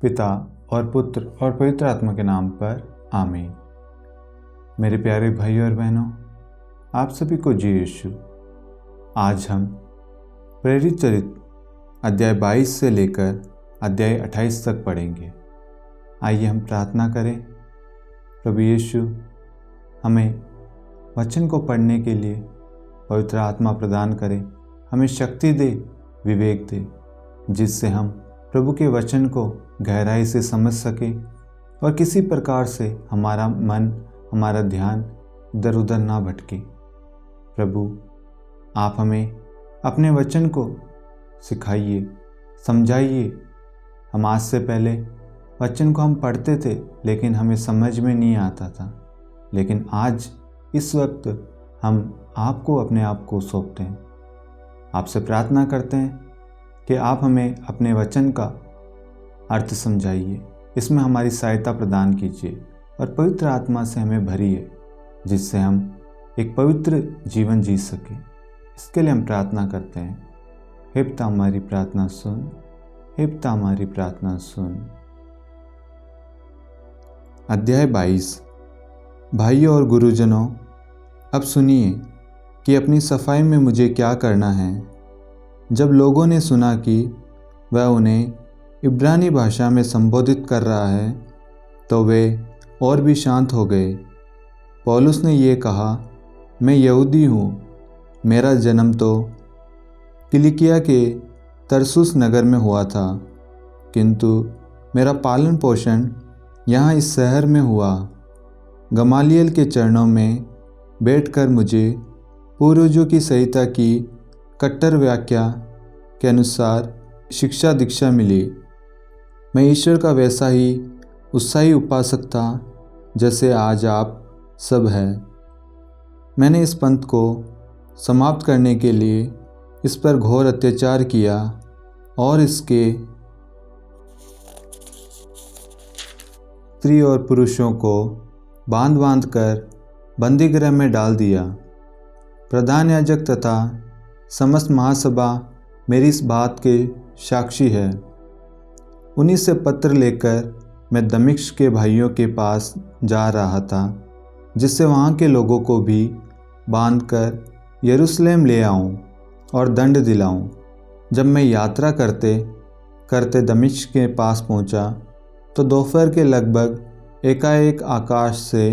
पिता और पुत्र और पवित्र आत्मा के नाम पर आमीन। मेरे प्यारे भाइयों और बहनों, आप सभी को जी यीशु। आज हम प्रेरित चरित्र अध्याय 22 से लेकर अध्याय 28 तक पढ़ेंगे। आइए हम प्रार्थना करें। प्रभु यीशु, हमें वचन को पढ़ने के लिए पवित्र आत्मा प्रदान करें, हमें शक्ति दे, विवेक दे, जिससे हम प्रभु के वचन को गहराई से समझ सके और किसी प्रकार से हमारा मन, हमारा ध्यान इधर उधर ना भटके। प्रभु, आप हमें अपने वचन को सिखाइए, समझाइए। हम आज से पहले वचन को हम पढ़ते थे लेकिन हमें समझ में नहीं आता था, लेकिन आज इस वक्त हम आपको अपने आप को सौंपते हैं। आपसे प्रार्थना करते हैं कि आप हमें अपने वचन का अर्थ समझाइए, इसमें हमारी सहायता प्रदान कीजिए और पवित्र आत्मा से हमें भरिए, जिससे हम एक पवित्र जीवन जी सकें। इसके लिए हम प्रार्थना करते हैं। हे पिता, हमारी प्रार्थना सुन। हे पिता, हमारी प्रार्थना सुन। अध्याय 22। भाइयों और गुरुजनों, अब सुनिए कि अपनी सफाई में मुझे क्या करना है। जब लोगों ने सुना कि वह उन्हें इब्रानी भाषा में संबोधित कर रहा है तो वे और भी शांत हो गए। पौलुस ने ये कहा, मैं यहूदी हूँ, मेरा जन्म तो किलिकिया के तरसुस नगर में हुआ था, किंतु मेरा पालन पोषण यहाँ इस शहर में हुआ। गमालियल के चरणों में बैठकर मुझे पूर्वजों की संहिता की कट्टर व्याख्या के अनुसार शिक्षा दीक्षा मिली। मैं ईश्वर का वैसा ही उत्साही उपासक था जैसे आज आप सब हैं। मैंने इस पंथ को समाप्त करने के लिए इस पर घोर अत्याचार किया और इसके स्त्री और पुरुषों को बांध बांध कर बंदीगृह में डाल दिया। प्रधान याजक तथा समस्त महासभा मेरी इस बात के साक्षी है। उन्हीं से पत्र लेकर मैं दमिश्क के भाइयों के पास जा रहा था, जिससे वहाँ के लोगों को भी बांधकर यरूशलेम ले आऊँ और दंड दिलाऊँ। जब मैं यात्रा करते करते दमिश्क के पास पहुँचा तो दोपहर के लगभग एकाएक आकाश से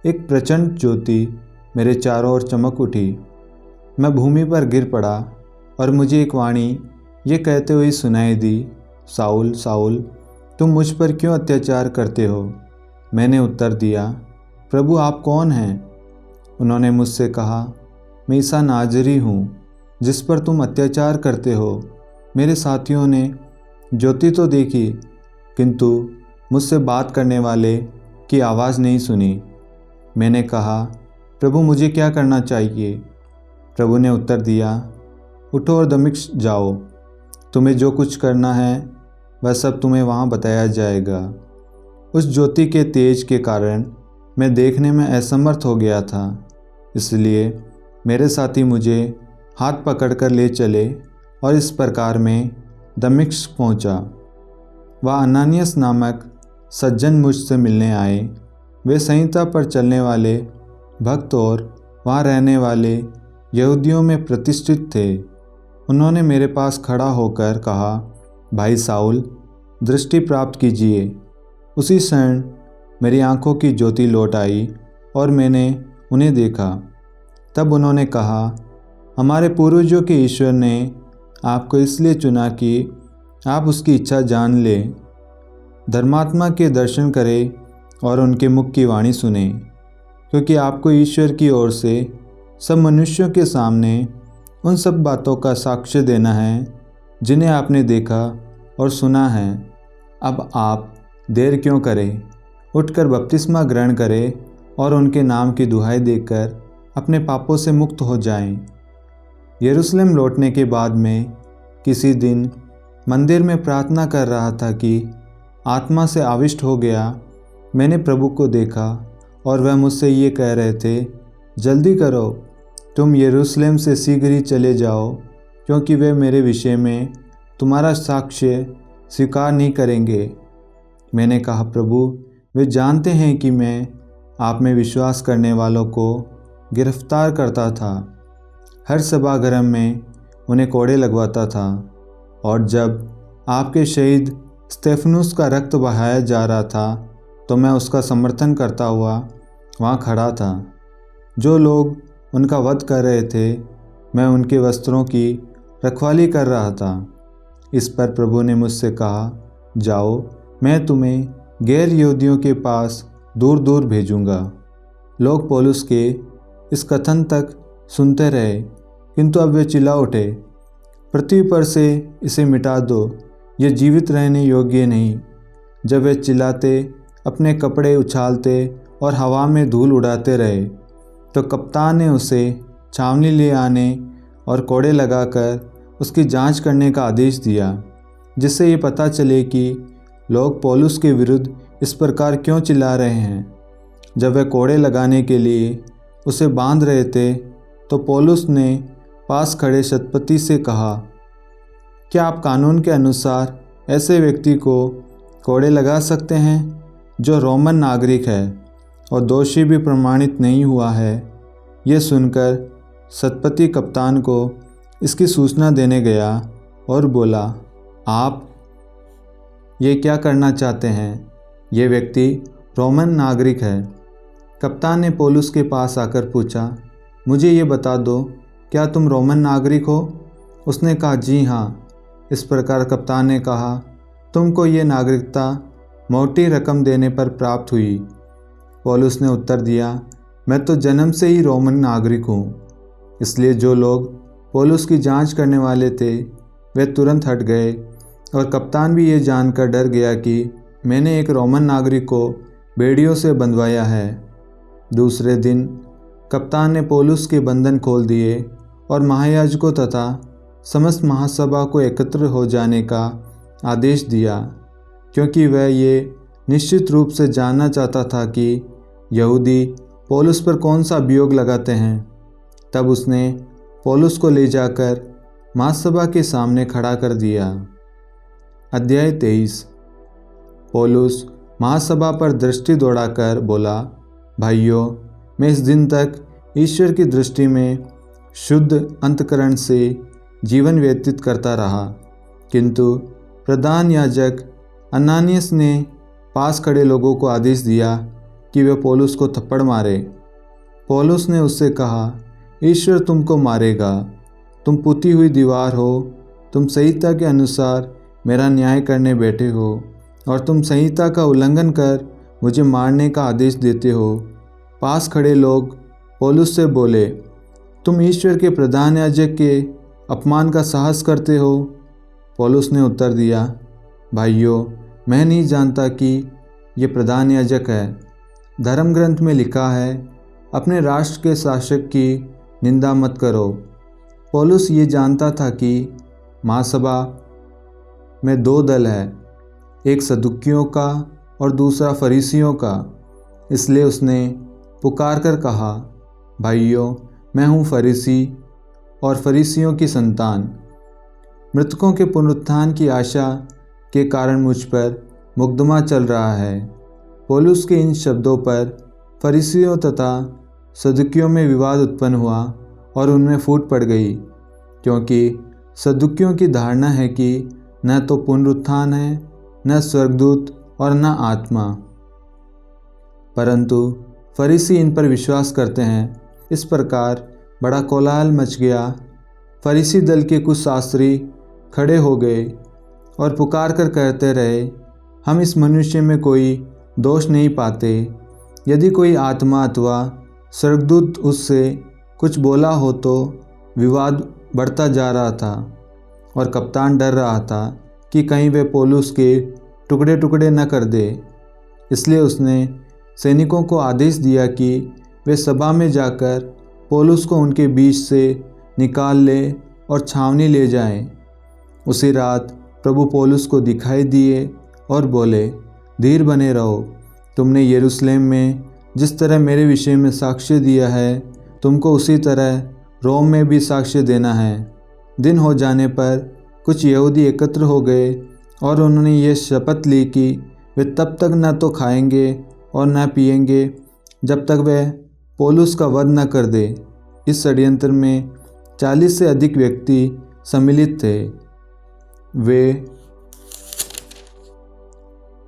एक प्रचंड ज्योति मेरे चारों ओर चमक उठी। मैं भूमि पर गिर पड़ा और मुझे एक वाणी ये कहते हुए सुनाई दी, साउल साउल, तुम मुझ पर क्यों अत्याचार करते हो? मैंने उत्तर दिया, प्रभु आप कौन हैं? उन्होंने मुझसे कहा, मैं ईसा नाजरी हूँ, जिस पर तुम अत्याचार करते हो। मेरे साथियों ने ज्योति तो देखी, किंतु मुझसे बात करने वाले की आवाज़ नहीं सुनी। मैंने कहा, प्रभु मुझे क्या करना चाहिए? प्रभु ने उत्तर दिया, उठो और दमिश्क जाओ, तुम्हें जो कुछ करना है वह सब तुम्हें वहाँ बताया जाएगा। उस ज्योति के तेज के कारण मैं देखने में असमर्थ हो गया था, इसलिए मेरे साथी मुझे हाथ पकड़कर ले चले और इस प्रकार मैं दमिश्क पहुँचा। वह अनानियास नामक सज्जन मुझसे मिलने आए। वे संहिता पर चलने वाले भक्त और वहाँ रहने वाले यहूदियों में प्रतिष्ठित थे। उन्होंने मेरे पास खड़ा होकर कहा, भाई साउल, दृष्टि प्राप्त कीजिए। उसी क्षण मेरी आंखों की ज्योति लौट आई और मैंने उन्हें देखा। तब उन्होंने कहा, हमारे पूर्वजों के ईश्वर ने आपको इसलिए चुना कि आप उसकी इच्छा जान लें, धर्मात्मा के दर्शन करें और उनके मुख की वाणी सुने, क्योंकि आपको ईश्वर की ओर से सब मनुष्यों के सामने उन सब बातों का साक्ष्य देना है जिन्हें आपने देखा और सुना है। अब आप देर क्यों करें? उठकर बपतिस्मा ग्रहण करें और उनके नाम की दुहाई देकर अपने पापों से मुक्त हो जाएं। यरूशलेम लौटने के बाद मैं किसी दिन मंदिर में प्रार्थना कर रहा था कि आत्मा से आविष्ट हो गया। मैंने प्रभु को देखा और वह मुझसे ये कह रहे थे, जल्दी करो, तुम यरूशलेम से शीघ्र ही चले जाओ, क्योंकि वे मेरे विषय में तुम्हारा साक्ष्य स्वीकार नहीं करेंगे। मैंने कहा, प्रभु, वे जानते हैं कि मैं आप में विश्वास करने वालों को गिरफ्तार करता था, हर सभागृह में उन्हें कोड़े लगवाता था, और जब आपके शहीद स्तेफनुस का रक्त बहाया जा रहा था तो मैं उसका समर्थन करता हुआ वहाँ खड़ा था। जो लोग उनका वध कर रहे थे, मैं उनके वस्त्रों की रखवाली कर रहा था। इस पर प्रभु ने मुझसे कहा, जाओ, मैं तुम्हें गैर यहूदियों के पास दूर दूर भेजूँगा। लोग पौलुस के इस कथन तक सुनते रहे, किंतु अब वे चिल्ला उठे, पृथ्वी पर से इसे मिटा दो, यह जीवित रहने योग्य नहीं। जब वे चिल्लाते, अपने कपड़े उछालते और हवा में धूल उड़ाते रहे, तो कप्तान ने उसे छावनी ले आने और कोड़े लगाकर उसकी जांच करने का आदेश दिया, जिससे ये पता चले कि लोग पौलुस के विरुद्ध इस प्रकार क्यों चिल्ला रहे हैं। जब वे कोड़े लगाने के लिए उसे बांध रहे थे, तो पौलुस ने पास खड़े शतपति से कहा, क्या आप कानून के अनुसार ऐसे व्यक्ति को कोड़े लगा सकते हैं जो रोमन नागरिक है और दोषी भी प्रमाणित नहीं हुआ है? यह सुनकर शतपति कप्तान को इसकी सूचना देने गया और बोला, आप ये क्या करना चाहते हैं? ये व्यक्ति रोमन नागरिक है। कप्तान ने पौलुस के पास आकर पूछा, मुझे ये बता दो, क्या तुम रोमन नागरिक हो? उसने कहा, जी हाँ। इस प्रकार कप्तान ने कहा, तुमको ये नागरिकता मोटी रकम देने पर प्राप्त हुई। पौलुस ने उत्तर दिया, मैं तो जन्म से ही रोमन नागरिक हूँ। इसलिए जो लोग पौलुस की जांच करने वाले थे, वे तुरंत हट गए, और कप्तान भी ये जानकर डर गया कि मैंने एक रोमन नागरिक को बेड़ियों से बंधवाया है। दूसरे दिन कप्तान ने पौलुस के बंधन खोल दिए और महायाजकों तथा समस्त महासभा को एकत्र हो जाने का आदेश दिया, क्योंकि वह ये निश्चित रूप से जानना चाहता था कि यहूदी पौलुस पर कौन सा अभियोग लगाते हैं। तब उसने पौलुस को ले जाकर महासभा के सामने खड़ा कर दिया। अध्याय 23। पौलुस महासभा पर दृष्टि दौड़ाकर बोला, भाइयों, मैं इस दिन तक ईश्वर की दृष्टि में शुद्ध अंतःकरण से जीवन व्यतीत करता रहा, किंतु प्रधान याजक अनानियास ने पास खड़े लोगों को आदेश दिया कि वे पौलुस को थप्पड़ मारे। पौलुस ने उससे कहा, ईश्वर तुमको मारेगा, तुम पुती हुई दीवार हो, तुम संहिता के अनुसार मेरा न्याय करने बैठे हो, और तुम संहिता का उल्लंघन कर मुझे मारने का आदेश देते हो। पास खड़े लोग पौलुस से बोले, तुम ईश्वर के प्रधान याजक के अपमान का साहस करते हो। पौलुस ने उत्तर दिया, भाइयों, मैं नहीं जानता कि ये प्रधान याजक है। धर्म ग्रंथ में लिखा है, अपने राष्ट्र के शासक की निंदा मत करो। पौलुस ये जानता था कि महासभा में दो दल है, एक सदुकियों का और दूसरा फरीसियों का। इसलिए उसने पुकार कर कहा, भाइयों, मैं हूँ फरीसी और फरीसियों की संतान। मृतकों के पुनरुत्थान की आशा के कारण मुझ पर मुकदमा चल रहा है। पौलुस के इन शब्दों पर फरीसियों तथा सदुकियों में विवाद उत्पन्न हुआ और उनमें फूट पड़ गई, क्योंकि सदुकियों की धारणा है कि न तो पुनरुत्थान है, न स्वर्गदूत और न आत्मा, परंतु फरीसी इन पर विश्वास करते हैं। इस प्रकार बड़ा कोलाहल मच गया। फरीसी दल के कुछ शास्त्री खड़े हो गए और पुकार कर कहते रहे, हम इस मनुष्य में कोई दोष नहीं पाते। यदि कोई आत्मा अथवा स्वर्गदूत उससे कुछ बोला हो तो विवाद बढ़ता जा रहा था, और कप्तान डर रहा था कि कहीं वे पौलुस के टुकड़े टुकड़े न कर दे। इसलिए उसने सैनिकों को आदेश दिया कि वे सभा में जाकर पौलुस को उनके बीच से निकाल ले और छावनी ले जाएं। उसी रात प्रभु पौलुस को दिखाई दिए और बोले, धीर बने रहो। तुमने यरूशलेम में जिस तरह मेरे विषय में साक्ष्य दिया है, तुमको उसी तरह रोम में भी साक्ष्य देना है। दिन हो जाने पर कुछ यहूदी एकत्र हो गए और उन्होंने ये शपथ ली कि वे तब तक न तो खाएंगे और न पिएंगे जब तक वह पौलुस का वध न कर दे। इस षड्यंत्र में 40 से अधिक व्यक्ति सम्मिलित थे। वे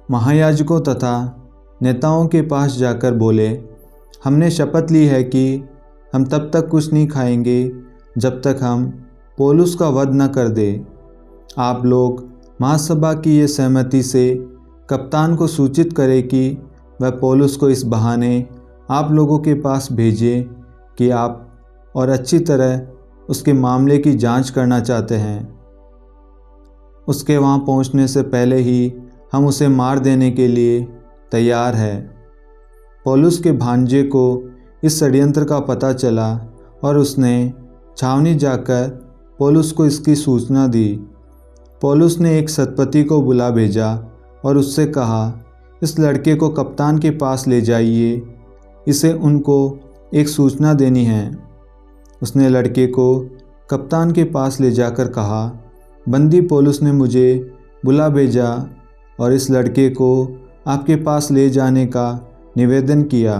महायाजकों तथा नेताओं के पास जाकर बोले, हमने शपथ ली है कि हम तब तक कुछ नहीं खाएंगे जब तक हम पौलुस का वध न कर दें। आप लोग महासभा की ये सहमति से कप्तान को सूचित करें कि वह पौलुस को इस बहाने आप लोगों के पास भेजे कि आप और अच्छी तरह उसके मामले की जांच करना चाहते हैं। उसके वहाँ पहुँचने से पहले ही हम उसे मार देने के लिए तैयार है। पौलुस के भांजे को इस षड्यंत्र का पता चला और उसने छावनी जाकर पौलुस को इसकी सूचना दी। पौलुस ने एक शतपति को बुला भेजा और उससे कहा, इस लड़के को कप्तान के पास ले जाइए, इसे उनको एक सूचना देनी है। उसने लड़के को कप्तान के पास ले जाकर कहा, बंदी पौलुस ने मुझे बुला भेजा और इस लड़के को आपके पास ले जाने का निवेदन किया।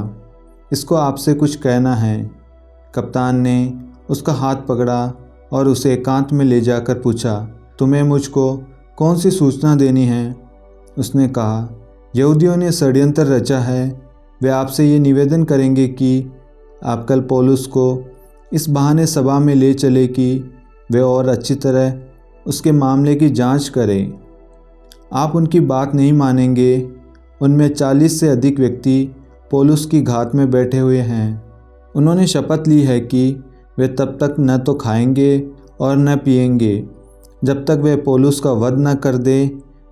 इसको आपसे कुछ कहना है। कप्तान ने उसका हाथ पकड़ा और उसे एकांत में ले जाकर पूछा, तुम्हें मुझको कौन सी सूचना देनी है? उसने कहा, यहूदियों ने षड्यंत्र रचा है। वे आपसे ये निवेदन करेंगे कि आप कल पौलुस को इस बहाने सभा में ले चले कि वे और अच्छी तरह उसके मामले की जांच करें। आप उनकी बात नहीं मानेंगे। उनमें 40 से अधिक व्यक्ति पौलुस की घात में बैठे हुए हैं। उन्होंने शपथ ली है कि वे तब तक न तो खाएंगे और न पिएंगे जब तक वे पौलुस का वध न कर दे।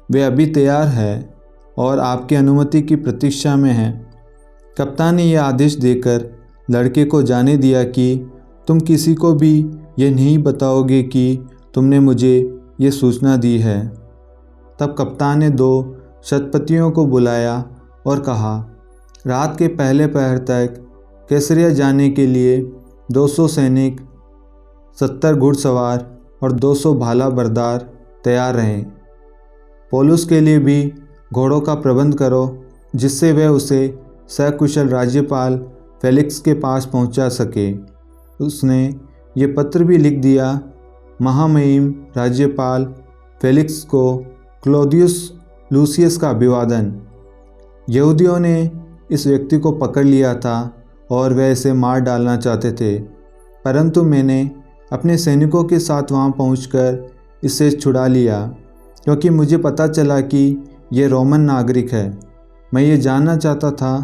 वे अभी तैयार है और आपकी अनुमति की प्रतीक्षा में है। कप्तान ने यह आदेश देकर लड़के को जाने दिया कि तुम किसी को भी ये नहीं बताओगे कि तुमने मुझे ये सूचना दी है। तब कप्तान ने 2 शतपतियों को बुलाया और कहा, रात के पहले पहर तक कैसरिया जाने के लिए 200 सैनिक, 70 घुड़सवार और 200 भाला बरदार तैयार रहें। पौलुस के लिए भी घोड़ों का प्रबंध करो, जिससे वह उसे सकुशल राज्यपाल फेलिक्स के पास पहुंचा सके। उसने ये पत्र भी लिख दिया, महामहिम राज्यपाल फेलिक्स को क्लौदियस लूसियस का अभिवादन। यहूदियों ने इस व्यक्ति को पकड़ लिया था और वह इसे मार डालना चाहते थे, परंतु मैंने अपने सैनिकों के साथ वहां पहुंचकर इसे छुड़ा लिया, क्योंकि मुझे पता चला कि यह रोमन नागरिक है। मैं ये जानना चाहता था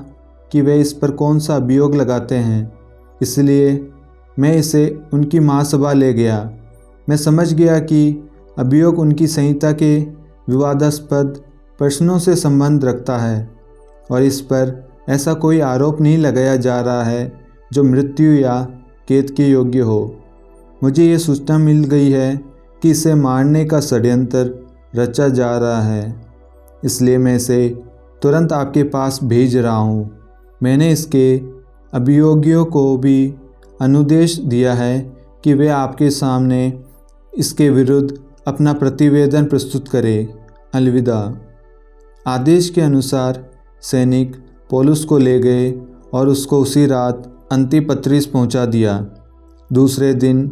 कि वे इस पर कौन सा अभियोग लगाते हैं, इसलिए मैं इसे उनकी महासभा ले गया। मैं समझ गया कि अभियोग उनकी संहिता के विवादास्पद प्रश्नों से संबंध रखता है और इस पर ऐसा कोई आरोप नहीं लगाया जा रहा है जो मृत्यु या कैद के योग्य हो। मुझे ये सूचना मिल गई है कि इसे मारने का षड्यंत्र रचा जा रहा है, इसलिए मैं इसे तुरंत आपके पास भेज रहा हूँ। मैंने इसके अभियोगियों को भी अनुदेश दिया है कि वे आपके सामने इसके विरुद्ध अपना प्रतिवेदन प्रस्तुत करें। अलविदा। आदेश के अनुसार सैनिक पौलुस को ले गए और उसको उसी रात अंतिपत्रिस पहुंचा दिया। दूसरे दिन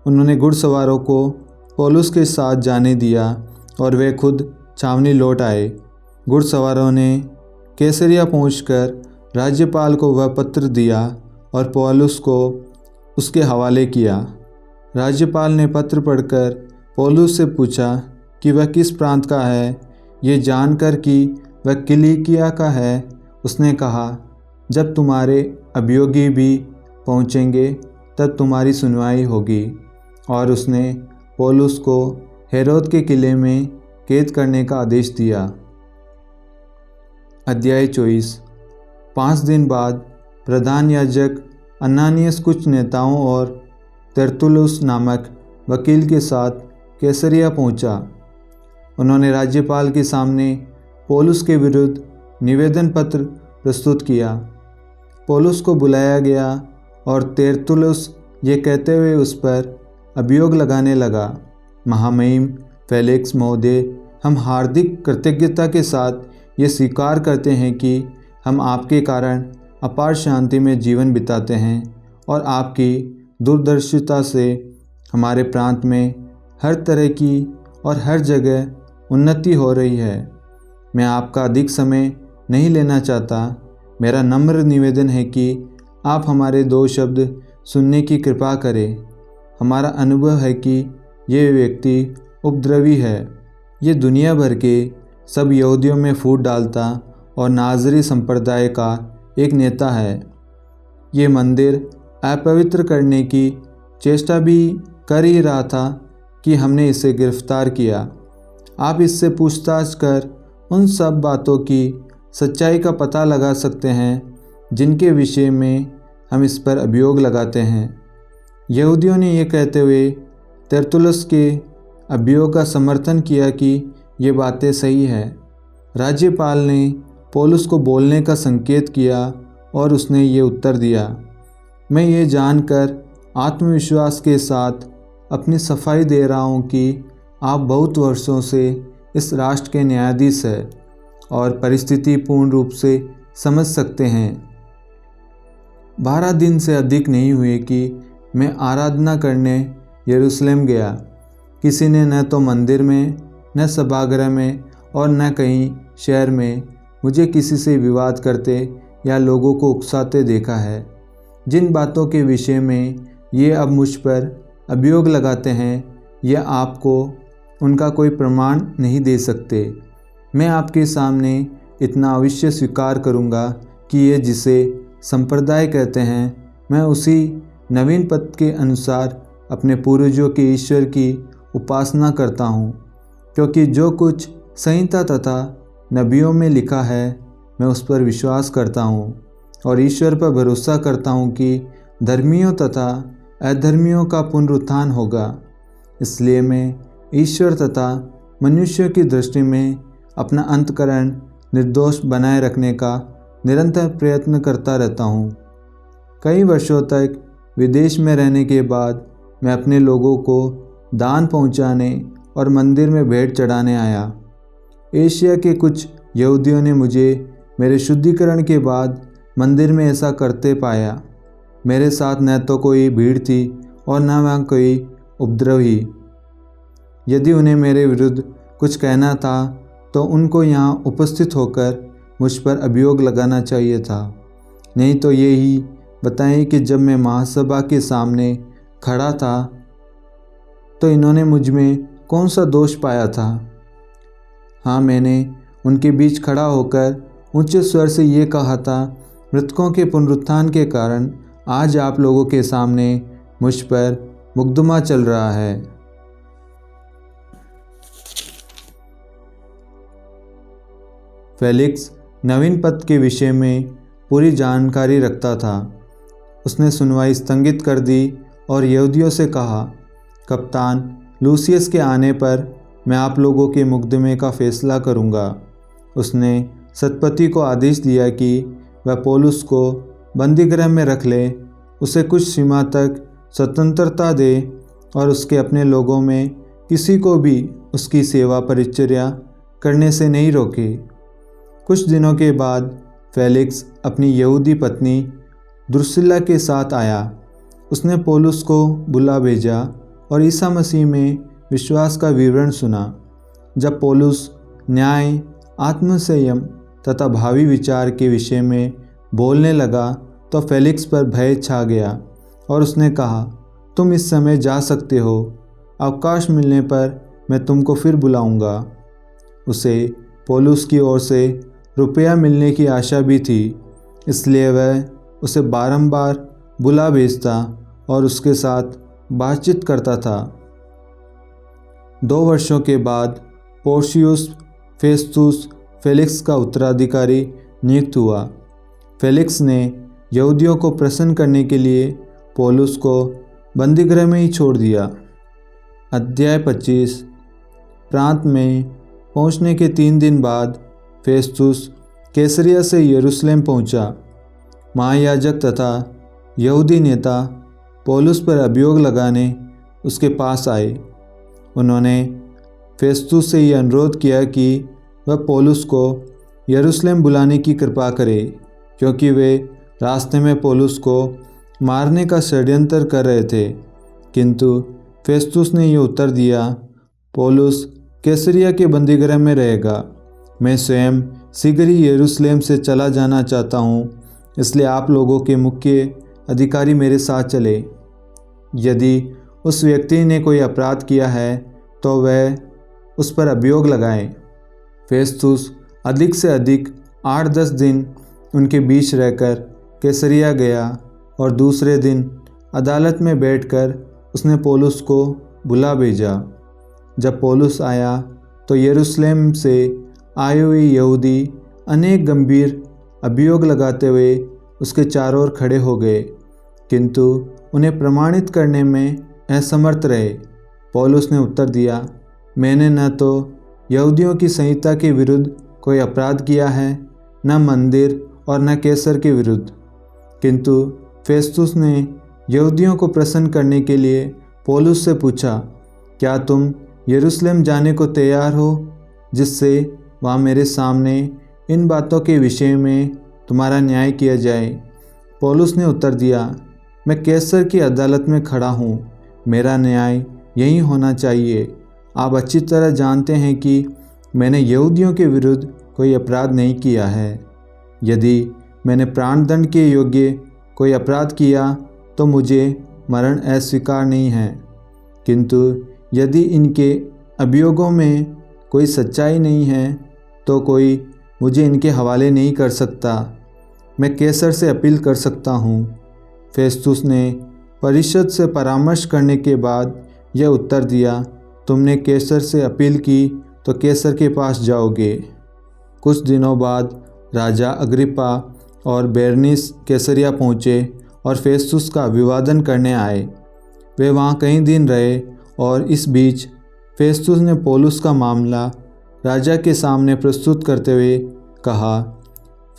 उन्होंने घुड़सवारों को पौलुस के साथ जाने दिया और वे खुद छावनी लौट आए। घुड़सवारों ने कैसरिया पहुंचकर राज्यपाल को वह पत्र दिया और पौलुस को उसके हवाले किया। राज्यपाल ने पत्र पढ़कर पौलुस से पूछा कि वह किस प्रांत का है। ये जानकर कि वह किलिकिया का है, उसने कहा, जब तुम्हारे अभियोगी भी पहुँचेंगे तब तुम्हारी सुनवाई होगी। और उसने पौलुस को हेरोद के किले में कैद करने का आदेश दिया। अध्याय 24। 5 दिन बाद प्रधान याजक अनानियास कुछ नेताओं और तेर्तुल्लुस नामक वकील के साथ कैसरिया पहुंचा। उन्होंने राज्यपाल के सामने पौलुस के विरुद्ध निवेदन पत्र प्रस्तुत किया। पौलुस को बुलाया गया और तेर्तुल्लुस ये कहते हुए उस पर अभियोग लगाने लगा, महामहिम फेलिक्स महोदय, हम हार्दिक कृतज्ञता के साथ ये स्वीकार करते हैं कि हम आपके कारण अपार शांति में जीवन बिताते हैं और आपकी दूरदर्शिता से हमारे प्रांत में हर तरह की और हर जगह उन्नति हो रही है। मैं आपका अधिक समय नहीं लेना चाहता। मेरा नम्र निवेदन है कि आप हमारे 2 शब्द सुनने की कृपा करें। हमारा अनुभव है कि ये व्यक्ति उपद्रवी है। ये दुनिया भर के सब यहूदियों में फूट डालता और नाज़री संप्रदाय का एक नेता है। ये मंदिर अपवित्र करने की चेष्टा भी कर ही रहा था कि हमने इसे गिरफ्तार किया। आप इससे पूछताछ कर उन सब बातों की सच्चाई का पता लगा सकते हैं जिनके विषय में हम इस पर अभियोग लगाते हैं। यहूदियों ने ये कहते हुए तेर्तुल्लुस के अभियोग का समर्थन किया कि ये बातें सही है। राज्यपाल ने पौलुस को बोलने का संकेत किया और उसने ये उत्तर दिया, मैं ये जानकर आत्मविश्वास के साथ अपनी सफाई दे रहा हूँ कि आप बहुत वर्षों से इस राष्ट्र के न्यायाधीश हैं और परिस्थिति पूर्ण रूप से समझ सकते हैं। 12 दिन से अधिक नहीं हुए कि मैं आराधना करने यरूशलेम गया। किसी ने न तो मंदिर में, न सभागृह में और न कहीं शहर में मुझे किसी से विवाद करते या लोगों को उकसाते देखा है। जिन बातों के विषय में ये अब मुझ पर अभियोग लगाते हैं, यह आपको उनका कोई प्रमाण नहीं दे सकते। मैं आपके सामने इतना अवश्य स्वीकार करूँगा कि ये जिसे संप्रदाय कहते हैं, मैं उसी नवीन पद के अनुसार अपने पूर्वजों के ईश्वर की उपासना करता हूँ, क्योंकि जो कुछ संहिता तथा नबियों में लिखा है मैं उस पर विश्वास करता हूँ और ईश्वर पर भरोसा करता हूँ कि धर्मियों तथा अधर्मियों का पुनरुत्थान होगा। इसलिए मैं ईश्वर तथा मनुष्यों की दृष्टि में अपना अंतःकरण निर्दोष बनाए रखने का निरंतर प्रयत्न करता रहता हूँ। कई वर्षों तक विदेश में रहने के बाद मैं अपने लोगों को दान पहुँचाने और मंदिर में भेंट चढ़ाने आया। एशिया के कुछ यहूदियों ने मुझे मेरे शुद्धिकरण के बाद मंदिर में ऐसा करते पाया। मेरे साथ न तो कोई भीड़ थी और न वहाँ कोई उपद्रव ही। यदि उन्हें मेरे विरुद्ध कुछ कहना था तो उनको यहाँ उपस्थित होकर मुझ पर अभियोग लगाना चाहिए था। नहीं तो ये ही बताएं कि जब मैं महासभा के सामने खड़ा था तो इन्होंने मुझ में कौन सा दोष पाया था। हाँ, मैंने उनके बीच खड़ा होकर ऊंचे स्वर से ये कहा था, मृतकों के पुनरुत्थान के कारण आज आप लोगों के सामने मुझ पर मुकदमा चल रहा है। फेलिक्स नवीन पद के विषय में पूरी जानकारी रखता था। उसने सुनवाई स्थगित कर दी और यहूदियों से कहा, कप्तान लूसियस के आने पर मैं आप लोगों के मुकदमे का फैसला करूंगा। उसने सतपति को आदेश दिया कि वह पौलुस को बंदीगृह में रख ले, उसे कुछ सीमा तक स्वतंत्रता दे और उसके अपने लोगों में किसी को भी उसकी सेवा परिचर्या करने से नहीं रोके। कुछ दिनों के बाद फेलिक्स अपनी यहूदी पत्नी द्रुसिल्ला के साथ आया। उसने पौलुस को बुला भेजा और ईसा मसीह में विश्वास का विवरण सुना। जब पौलुस न्याय, आत्मसंयम तथा भावी विचार के विषय में बोलने लगा तो फेलिक्स पर भय छा गया और उसने कहा, तुम इस समय जा सकते हो, अवकाश मिलने पर मैं तुमको फिर बुलाऊंगा। उसे पौलुस की ओर से रुपया मिलने की आशा भी थी, इसलिए वह उसे बारंबार बुला भेजता और उसके साथ बातचीत करता था। 2 वर्षों के बाद पोर्शियुस फेस्तुस फेलिक्स का उत्तराधिकारी नियुक्त हुआ। फेलिक्स ने यहूदियों को प्रसन्न करने के लिए पौलुस को बंदीगृह में ही छोड़ दिया। अध्याय 25। प्रांत में पहुंचने के 3 दिन बाद फेस्तुस कैसरिया से यरूशलेम पहुंचा। महायाजक तथा यहूदी नेता पौलुस पर अभियोग लगाने उसके पास आए। उन्होंने फेस्तुस से यह अनुरोध किया कि वह पौलुस को यरूशलेम बुलाने की कृपा करे, क्योंकि वे रास्ते में पौलुस को मारने का षड्यंत्र कर रहे थे। किंतु फेस्तुस ने ये उत्तर दिया, पौलुस कैसरिया के बंदीगृह में रहेगा। मैं स्वयं शीघ्र ही यरूशलेम से चला जाना चाहता हूँ, इसलिए आप लोगों के मुख्य अधिकारी मेरे साथ चले। यदि उस व्यक्ति ने कोई अपराध किया है तो वह उस पर अभियोग लगाएं। फेस्तुस अधिक से अधिक 8-10 दिन उनके बीच रहकर कैसरिया गया और दूसरे दिन अदालत में बैठकर उसने पौलुस को बुला भेजा। जब पौलुस आया तो यरूशलेम से आए हुए यहूदी अनेक गंभीर अभियोग लगाते हुए उसके चारों ओर खड़े हो गए, किंतु उन्हें प्रमाणित करने में असमर्थ रहे। पौलुस ने उत्तर दिया, मैंने न तो यहूदियों की संहिता के विरुद्ध कोई अपराध किया है, न मंदिर और न कैसर के विरुद्ध। किंतु फेस्तुस ने यहूदियों को प्रसन्न करने के लिए पौलुस से पूछा, क्या तुम यरूशलेम जाने को तैयार हो, जिससे वहाँ मेरे सामने इन बातों के विषय में तुम्हारा न्याय किया जाए। पौलुस ने उत्तर दिया, मैं कैसर की अदालत में खड़ा हूँ, मेरा न्याय यही होना चाहिए। आप अच्छी तरह जानते हैं कि मैंने यहूदियों के विरुद्ध कोई अपराध नहीं किया है। यदि मैंने प्राणदंड के योग्य कोई अपराध किया तो मुझे मरण अस्वीकार नहीं है, किंतु यदि इनके अभियोगों में कोई सच्चाई नहीं है तो कोई मुझे इनके हवाले नहीं कर सकता। मैं कैसर से अपील कर सकता हूँ। फेस्तुस ने परिषद से परामर्श करने के बाद यह उत्तर दिया, तुमने कैसर से अपील की तो कैसर के पास जाओगे। कुछ दिनों बाद राजा अग्रिप्पा और बेरनीस कैसरिया पहुँचे और फेस्तुस का अभिवादन करने आए। वे वहाँ कई दिन रहे और इस बीच फेस्तुस ने पौलुस का मामला राजा के सामने प्रस्तुत करते हुए कहा,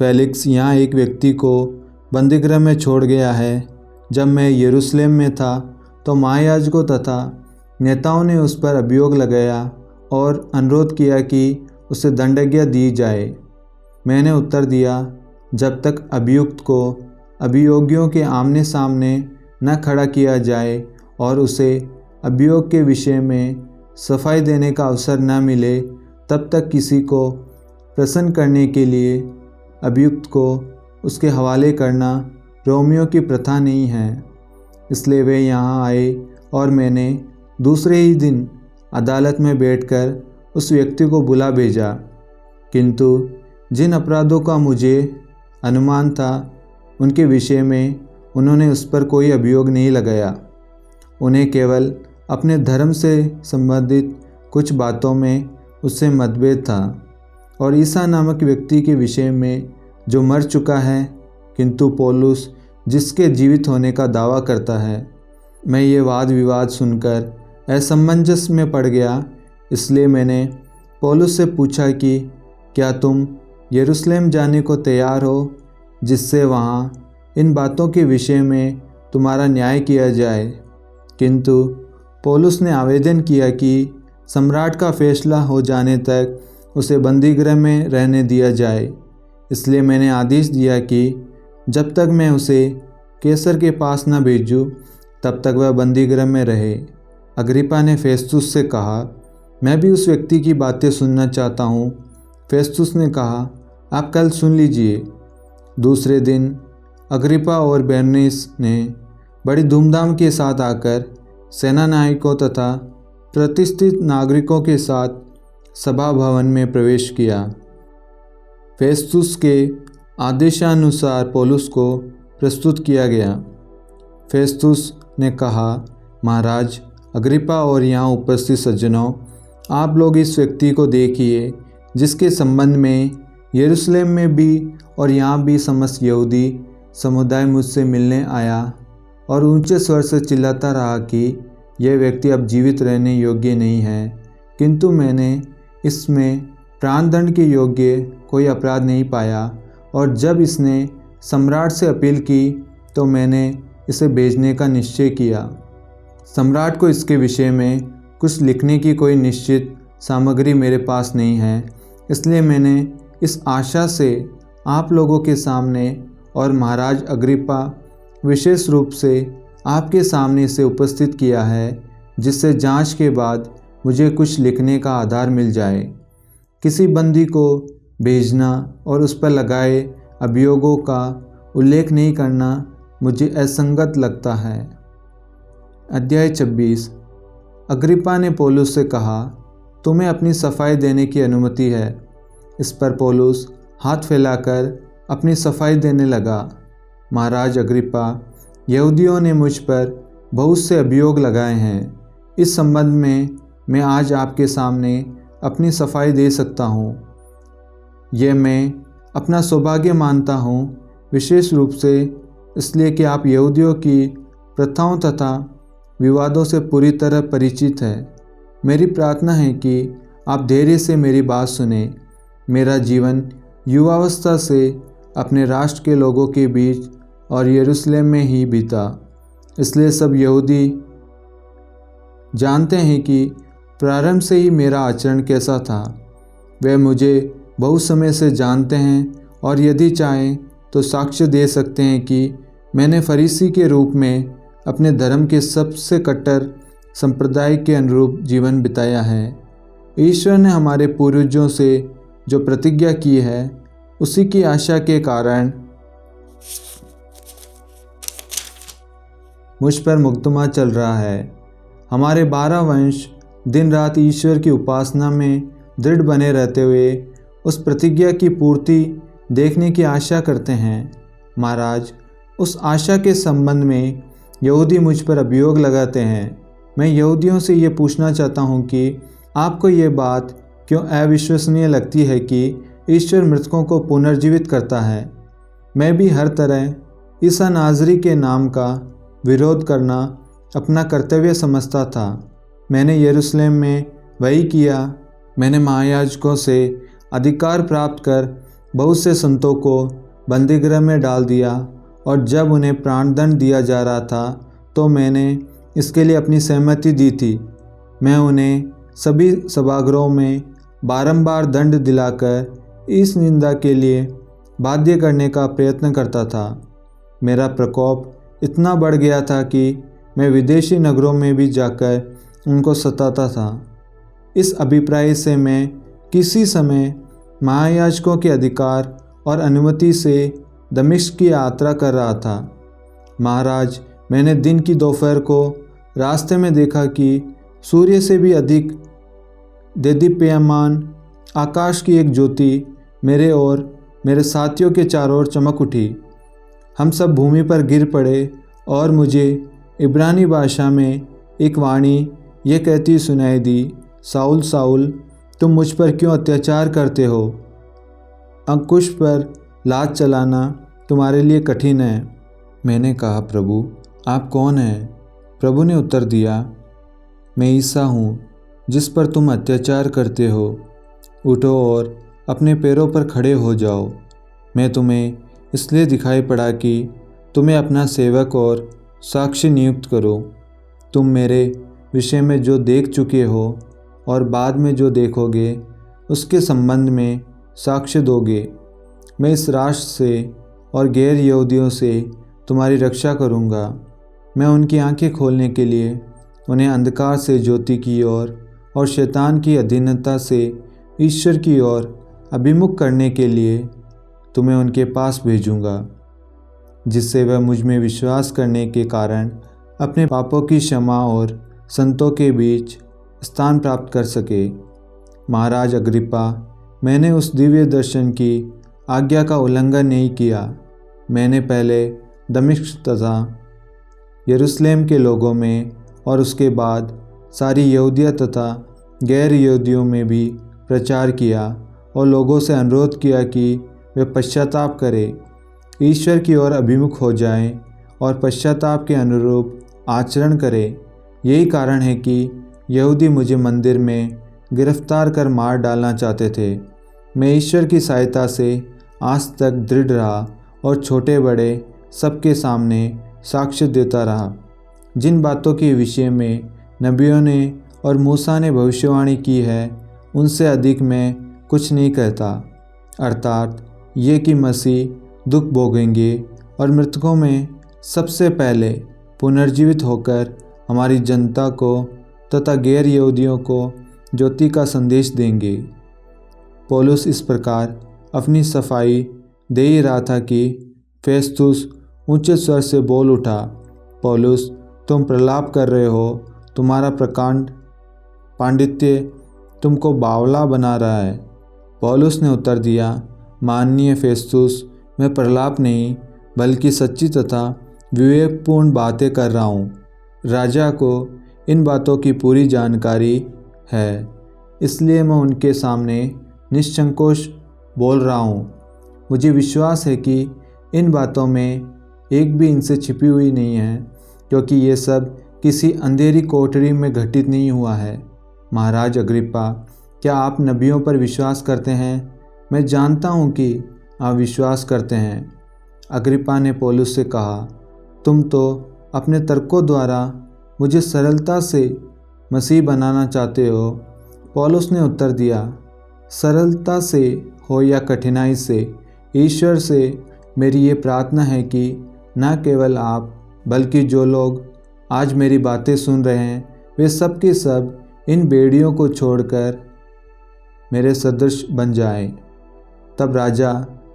फेलिक्स यहाँ एक व्यक्ति को बंदीगृह में छोड़ गया है। जब मैं यरूशलेम में था तो महायाजकों तथा नेताओं ने उस पर अभियोग लगाया और अनुरोध किया कि उसे दंडाज्ञा दी जाए। मैंने उत्तर दिया, जब तक अभियुक्त को अभियोगियों के आमने सामने न खड़ा किया जाए और उसे अभियोग के विषय में सफाई देने का अवसर न मिले, तब तक किसी को प्रसन्न करने के लिए अभियुक्त को उसके हवाले करना रोमियों की प्रथा नहीं है। इसलिए वे यहाँ आए और मैंने दूसरे ही दिन अदालत में बैठकर उस व्यक्ति को बुला भेजा। किंतु जिन अपराधों का मुझे अनुमान था उनके विषय में उन्होंने उस पर कोई अभियोग नहीं लगाया। उन्हें केवल अपने धर्म से संबंधित कुछ बातों में उससे मतभेद था और ईसा नामक व्यक्ति के विषय में जो मर चुका है, किंतु पौलुस जिसके जीवित होने का दावा करता है। मैं ये वाद विवाद सुनकर असमंजस में पड़ गया, इसलिए मैंने पौलुस से पूछा कि क्या तुम यरूशलेम जाने को तैयार हो, जिससे वहाँ इन बातों के विषय में तुम्हारा न्याय किया जाए। किंतु पौलुस ने आवेदन किया कि सम्राट का फैसला हो जाने तक उसे बंदीगृह में रहने दिया जाए। इसलिए मैंने आदेश दिया कि जब तक मैं उसे कैसर के पास न भेजूँ तब तक वह बंदीगृह में रहे। अग्रिप्पा ने फेस्तुस से कहा, मैं भी उस व्यक्ति की बातें सुनना चाहता हूँ। फेस्तुस ने कहा, आप कल सुन लीजिए। दूसरे दिन अग्रिप्पा और बेरनीस ने बड़ी धूमधाम के साथ आकर सेनानायकों तथा प्रतिष्ठित नागरिकों के साथ सभा भवन में प्रवेश किया। फेस्तुस के आदेशानुसार पौलुस को प्रस्तुत किया गया। फेस्तुस ने कहा, महाराज अग्रिप्पा और यहाँ उपस्थित सज्जनों, आप लोग इस व्यक्ति को देखिए जिसके संबंध में यरूशलेम में भी और यहाँ भी समस्त यहूदी समुदाय मुझसे मिलने आया और ऊंचे स्वर से चिल्लाता रहा कि यह व्यक्ति अब जीवित रहने योग्य नहीं है, किंतु मैंने इसमें प्राणदंड के योग्य कोई अपराध नहीं पाया और जब इसने सम्राट से अपील की तो मैंने इसे भेजने का निश्चय किया। सम्राट को इसके विषय में कुछ लिखने की कोई निश्चित सामग्री मेरे पास नहीं है, इसलिए मैंने इस आशा से आप लोगों के सामने और महाराज अग्रिप्पा विशेष रूप से आपके सामने से उपस्थित किया है, जिससे जांच के बाद मुझे कुछ लिखने का आधार मिल जाए। किसी बंदी को भेजना और उस पर लगाए अभियोगों का उल्लेख नहीं करना मुझे असंगत लगता है। अध्याय 26। अग्रिप्पा ने पौलुस से कहा, तुम्हें अपनी सफाई देने की अनुमति है। इस पर पौलुस हाथ फैलाकर अपनी सफाई देने लगा। महाराज अग्रिप्पा, यहूदियों ने मुझ पर बहुत से अभियोग लगाए हैं। इस संबंध में मैं आज आपके सामने अपनी सफाई दे सकता हूँ। यह मैं अपना सौभाग्य मानता हूँ, विशेष रूप से इसलिए कि आप यहूदियों की प्रथाओं तथा विवादों से पूरी तरह परिचित हैं। मेरी प्रार्थना है कि आप धैर्य से मेरी बात सुने। मेरा जीवन युवावस्था से अपने राष्ट्र के लोगों के बीच और यरूशलेम में ही बीता, इसलिए सब यहूदी जानते हैं कि प्रारंभ से ही मेरा आचरण कैसा था। वे मुझे बहुत समय से जानते हैं और यदि चाहें तो साक्ष्य दे सकते हैं कि मैंने फरीसी के रूप में अपने धर्म के सबसे कट्टर संप्रदाय के अनुरूप जीवन बिताया है। ईश्वर ने हमारे पूर्वजों से जो प्रतिज्ञा की है, उसी की आशा के कारण मुझ पर मुकदमा चल रहा है। हमारे 12 वंश दिन रात ईश्वर की उपासना में दृढ़ बने रहते हुए उस प्रतिज्ञा की पूर्ति देखने की आशा करते हैं। महाराज, उस आशा के संबंध में यहूदी मुझ पर अभियोग लगाते हैं। मैं यहूदियों से ये पूछना चाहता हूँ कि आपको ये बात क्यों अविश्वसनीय लगती है कि ईश्वर मृतकों को पुनर्जीवित करता है। मैं भी हर तरह ईसा नाज़री के नाम का विरोध करना अपना कर्तव्य समझता था। मैंने यरूशलेम में वही किया। मैंने महायाजकों से अधिकार प्राप्त कर बहुत से संतों को बंदीगृह में डाल दिया और जब उन्हें प्राणदंड दिया जा रहा था तो मैंने इसके लिए अपनी सहमति दी थी। मैं उन्हें सभी सभागृहों में बारंबार दंड दिलाकर इस निंदा के लिए बाध्य करने का प्रयत्न करता था। मेरा प्रकोप इतना बढ़ गया था कि मैं विदेशी नगरों में भी जाकर उनको सताता था। इस अभिप्राय से मैं किसी समय महायाजकों के अधिकार और अनुमति से दमिश्क की यात्रा कर रहा था। महाराज, मैंने दिन की दोपहर को रास्ते में देखा कि सूर्य से भी अधिक देदीप्यमान आकाश की एक ज्योति मेरे और मेरे साथियों के चारों ओर चमक उठी। हम सब भूमि पर गिर पड़े और मुझे इब्रानी भाषा में एक वाणी ये कहती सुनाई दी, साउल साउल, तुम मुझ पर क्यों अत्याचार करते हो? अंकुश पर लात चलाना तुम्हारे लिए कठिन है। मैंने कहा, प्रभु आप कौन हैं? प्रभु ने उत्तर दिया, मैं ईसा हूँ जिस पर तुम अत्याचार करते हो। उठो और अपने पैरों पर खड़े हो जाओ। मैं तुम्हें इसलिए दिखाई पड़ा कि तुम्हें अपना सेवक और साक्षी नियुक्त करो। तुम मेरे विषय में जो देख चुके हो और बाद में जो देखोगे उसके संबंध में साक्ष्य दोगे। मैं इस राष्ट्र से और गैर यहूदियों से तुम्हारी रक्षा करूँगा। मैं उनकी आंखें खोलने के लिए उन्हें अंधकार से ज्योति की ओर और शैतान की अधीनता से ईश्वर की ओर अभिमुख करने के लिए तुम्हें उनके पास भेजूँगा, जिससे वह मुझ में विश्वास करने के कारण अपने पापों की क्षमा और संतों के बीच स्थान प्राप्त कर सके। महाराज अग्रिप्पा, मैंने उस दिव्य दर्शन की आज्ञा का उल्लंघन नहीं किया। मैंने पहले दमिश्क तथा यरूशलेम के लोगों में और उसके बाद सारी यहूदिया तथा गैर यहूदियों में भी प्रचार किया और लोगों से अनुरोध किया कि वे पश्चाताप करें, ईश्वर की ओर अभिमुख हो जाएं और पश्चाताप के अनुरूप आचरण करें। यही कारण है कि यहूदी मुझे मंदिर में गिरफ्तार कर मार डालना चाहते थे। मैं ईश्वर की सहायता से आज तक दृढ़ रहा और छोटे बड़े सबके सामने साक्ष्य देता रहा। जिन बातों के विषय में नबियों ने और मूसा ने भविष्यवाणी की है, उनसे अधिक मैं कुछ नहीं कहता। अर्थात ये कि मसीह दुख भोगेंगे और मृतकों में सबसे पहले पुनर्जीवित होकर हमारी जनता को तथा गैर यहूदियों को ज्योति का संदेश देंगे। पौलुस इस प्रकार अपनी सफाई दे ही रहा था कि फेस्तुस ऊंचे स्वर से बोल उठा, पौलुस, तुम प्रलाप कर रहे हो, तुम्हारा प्रकांड पांडित्य तुमको बावला बना रहा है। पौलुस ने उत्तर दिया, माननीय फेस्तुस, मैं प्रलाप नहीं बल्कि सच्ची तथा विवेकपूर्ण बातें कर रहा हूँ। राजा को इन बातों की पूरी जानकारी है, इसलिए मैं उनके सामने निसंकोच बोल रहा हूँ। मुझे विश्वास है कि इन बातों में एक भी इनसे छिपी हुई नहीं है, क्योंकि ये सब किसी अंधेरी कोठरी में घटित नहीं हुआ है। महाराज अग्रिप्पा, क्या आप नबियों पर विश्वास करते हैं? मैं जानता हूँ कि आप विश्वास करते हैं। अग्रिप्पा ने पौलुस से कहा, तुम तो अपने तर्कों द्वारा मुझे सरलता से मसीह बनाना चाहते हो। पौलुस ने उत्तर दिया, सरलता से हो या कठिनाई से, ईश्वर से मेरी ये प्रार्थना है कि न केवल आप बल्कि जो लोग आज मेरी बातें सुन रहे हैं वे सब के सब इन बेड़ियों को छोड़कर मेरे सदृश बन जाएं। तब राजा,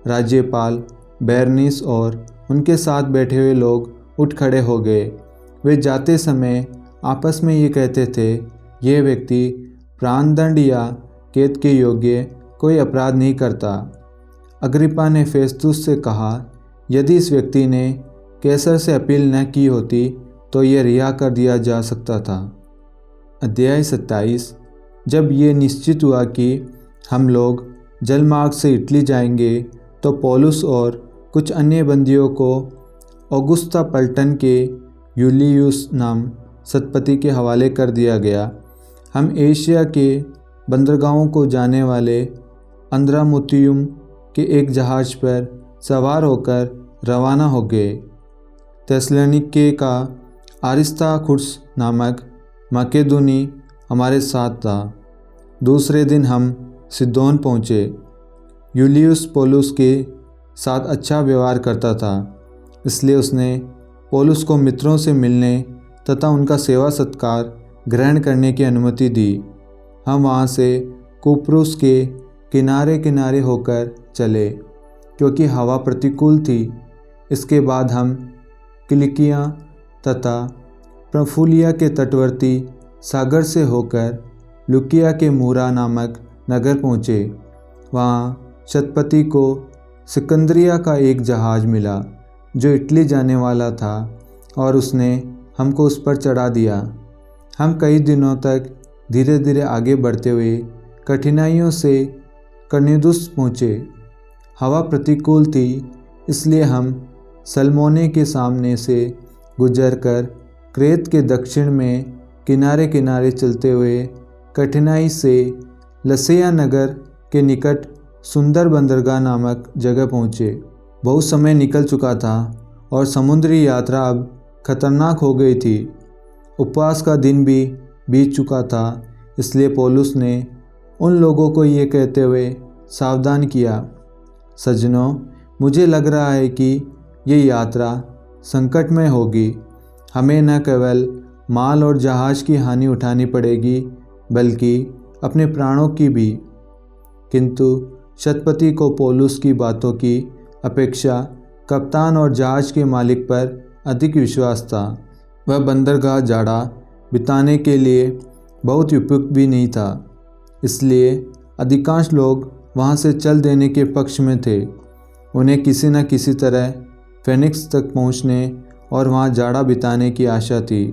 राज्यपाल, बेरनीस और उनके साथ बैठे हुए लोग उठ खड़े हो गए। वे जाते समय आपस में ये कहते थे, यह व्यक्ति प्राणदंड या कैद के योग्य कोई अपराध नहीं करता। अग्रिप्पा ने फेस्तुस से कहा, यदि इस व्यक्ति ने कैसर से अपील न की होती तो यह रिहा कर दिया जा सकता था। अध्याय 27। जब ये निश्चित हुआ कि हम लोग जलमार्ग से इटली जाएंगे तो पौलुस और कुछ अन्य बंदियों को औगुस्ता पलटन के यूलियुस नाम सत्पति के हवाले कर दिया गया। हम एशिया के बंदरगाहों को जाने वाले अंद्रामुतियुम के एक जहाज़ पर सवार होकर रवाना हो गए। थिस्सलुनीके का अरिस्तार्खुस नामक मकेदोनी हमारे साथ था। दूसरे दिन हम सिदोन पहुँचे। यूलियुस पौलुस के साथ अच्छा व्यवहार करता था, इसलिए उसने पौलुस को मित्रों से मिलने तथा उनका सेवा सत्कार ग्रहण करने की अनुमति दी। हम वहाँ से कुप्रुस के किनारे किनारे होकर चले, क्योंकि हवा प्रतिकूल थी। इसके बाद हम किलिकिया तथा पंफूलिया के तटवर्ती सागर से होकर लुकिया के मूरा नामक नगर पहुँचे। वहाँ शतपति को सिकंदरिया का एक जहाज़ मिला जो इटली जाने वाला था, और उसने हमको उस पर चढ़ा दिया। हम कई दिनों तक धीरे धीरे आगे बढ़ते हुए कठिनाइयों से कनिदुस पहुँचे। हवा प्रतिकूल थी, इसलिए हम सलमोने के सामने से गुजरकर क्रेत के दक्षिण में किनारे किनारे चलते हुए कठिनाई से लसेया नगर के निकट सुंदर बंदरगाह नामक जगह पहुँचे। बहुत समय निकल चुका था और समुद्री यात्रा अब खतरनाक हो गई थी। उपवास का दिन भी बीत चुका था, इसलिए पौलुस ने उन लोगों को ये कहते हुए सावधान किया, सज्जनों, मुझे लग रहा है कि ये यात्रा संकटमय होगी। हमें न केवल माल और जहाज़ की हानि उठानी पड़ेगी बल्कि अपने प्राणों की भी। किंतु शतपति को पौलुस की बातों की अपेक्षा कप्तान और जहाज़ के मालिक पर अधिक विश्वास था। वह बंदरगाह जाड़ा बिताने के लिए बहुत उपयुक्त भी नहीं था, इसलिए अधिकांश लोग वहाँ से चल देने के पक्ष में थे। उन्हें किसी न किसी तरह फेनिक्स तक पहुँचने और वहाँ जाड़ा बिताने की आशा थी।